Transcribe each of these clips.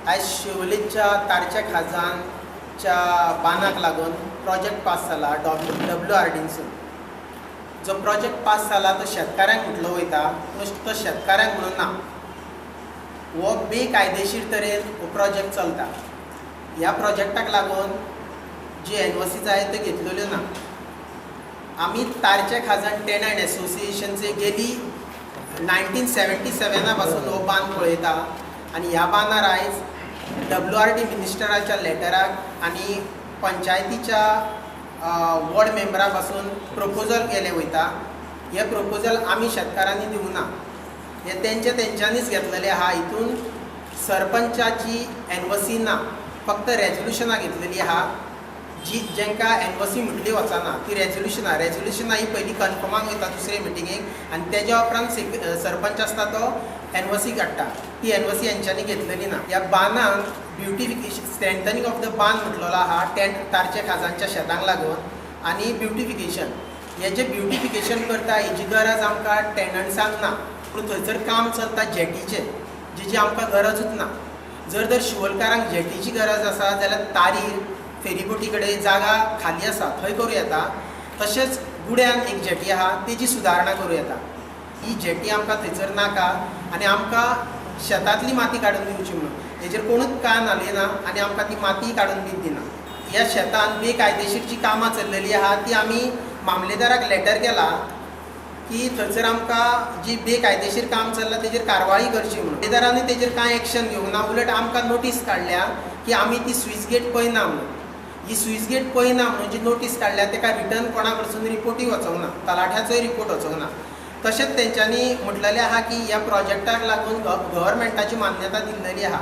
आज शिवोलेच्या तारच्या खाजांच्या बांदाक लागून project pass जाला WRDसून. जो प्रोजेक्ट पास जाला तो शेतकाऱ्यांक म्हटलो वयता, तो शेतकाऱ्यांक म्हणून ना. हो बेकायदेशीर तरेन हो प्रोजेक्ट चलता. ह्या प्रोजेक्टाक लागून जी NOC जाय त्यो घेतलेल्यो ना. आमी तारच्या खाजान टेनंट एसोसिएशनचे गेली 1977 पासून हो बांद पळयता आनी ह्या बांदार आयज WRD मिनिस्टराच्या लेटराक आनी पंचायतीच्या वॉर्ड मेंबरा पासून प्रपोजल केले वयता. हे प्रपोजल आमी शेतकारांनी दिवंक ना, हे तेंच्यांनीच घेतलेले आहा. हितून सरपंचाची NOC ना, फक्त रेजोल्युशनां घेतलेली आहा. जी जेंकां NOC म्हटली वचना ती रेजोल्युशनां ही पयलीं कन्फर्माक वयता दुसरे मिटिंगेक आनी तेज्या उपरांत सरपंच आसता तो NOC काडटा. ती NOC हेंच्यांनी घेतलेली ना. ह्या बांदान ब्युटिफिकेशन स्ट्रेंथनिंग ऑफ द बांद म्हटलेलो आहा तारच्या खाजांच्या शेतांक लागून आनी ब्युटिफिकेशन. हे जे ब्युटिफिकेशन करता हेजी गरज आमकां टेनंट्सांक ना, पूण थंयसर काम चलता जेटीचें, जेची आमकां गरजूच ना. जर शिवोलकारांक जेटीची गरज आसा जाल्यार तारीर फेरीबोटी कडेन जागा खाली आसा थंय करूं येता. तशेंच गुड्यान एक जेटी आहा तेजी सुदारणा करूं येता. ही जेटी आमकां थंयसर नाका आनी आमकां शेतांतली माती काडून दिवची म्हणून हेजेर कोणूच कान घालिना आनी आमकां ती माती काडून बी दिना. ह्या शेतान बेकायदेशीर जी कामां चल्लेली आहा ती आमी मामलेदाराक लेटर केला की थंयसर आमकां जी बेकायदेशीर काम चल्लां तेजेर कारवाई करची म्हणून. मामलेदारांनी तेजेर कांय एक्शन घेवंक ना, उलट आमकां नोटीस काडल्या की आमी ती स्विच गेट पळयना म्हणून. ही स्विच गेट पळयना म्हणून जी नोटीस काडल्या तेका रिटर्न कोणा कडसून रिपोर्टूय वचोंक ना, तलाठ्याचोय रिपोर्ट वचोंक ना. तशेंच तेंच्यांनी म्हटलेलें आहा की ह्या प्रोजेक्टाक लागून गव्हर्मेंटाची मान्यता दिल्लेली आहा.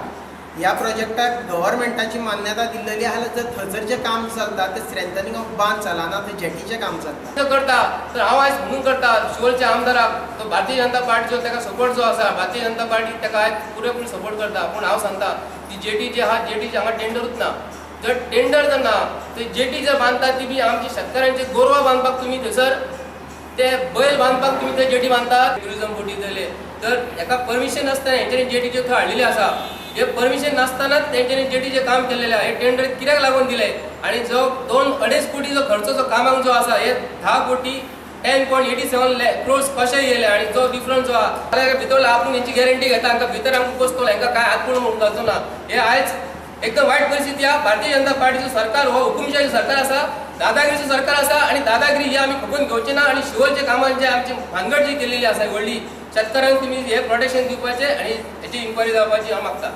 ह्या प्रोजेक्टाक गव्हर्मेंटाची मान्यता दिल्लेली आहा जर थंयसर जें काम चलता तें स्ट्रेंथनिंग ऑफ बांद चलना, थंय जेटीचें काम चलता. करता तर हांव आयज म्हणून करता शिवोलच्या आमदाराक तो भारतीय जनता पार्टीचो ताका सपोर्ट जो आसा, भारतीय जनता पार्टी ताका आयज पुरेपूर सपोर्ट करता. पूण हांव सांगता ती जेटी जी आहा जेटीचे हांगा टेंडरूच ना. जर टेंडर जर ना तर जेटी जर बांदता ती बी आमची शेतकऱ्यांचे गोरवां बांदपाक तुमी थंयसर ते बैल बांदपाक तुमी ते जेटी बांदतात. ट्युरिजम बोटी दिले तर हेका परमिशन नासतना हेंच्यांनी जेटीच्यो थंय हाडलेली आसा. हे परमिशन नासतनाच तेंच्यांनी जेटीचें काम केलेलें आहा. हे टेंडर कित्याक लागून दिले आनी जो 2-2.5 कोटी जो खर्च जो कामाक जो आसा हे 10 कोटी 10.87 crores कशें येयले आनी जो डिफरन्स जो आहा जाल्यार भितर आपूण हेंची गॅरंटी घेता हांकां भितर आमकां पोसतलो हांकां काय हातपूण म्हणून घालचो ना. हे आयज एकदम वायट परिस्थिती आहा. भारतीय जनता पार्टीचो सरकार हो हुकुमशाही सरकार आसा, दादागिरीचो सरकार आसा आनी दादागिरी ही आमी खपून घेवची ना. आनी शिवोलच्या कामान जे आमची भानगड जी केलेली आसा व्हडली शेतकऱ्यांक तुमी हे प्रोटेक्शन दिवपाचें आनी हेची इन्क्वायरी जावपाची हांव मागता.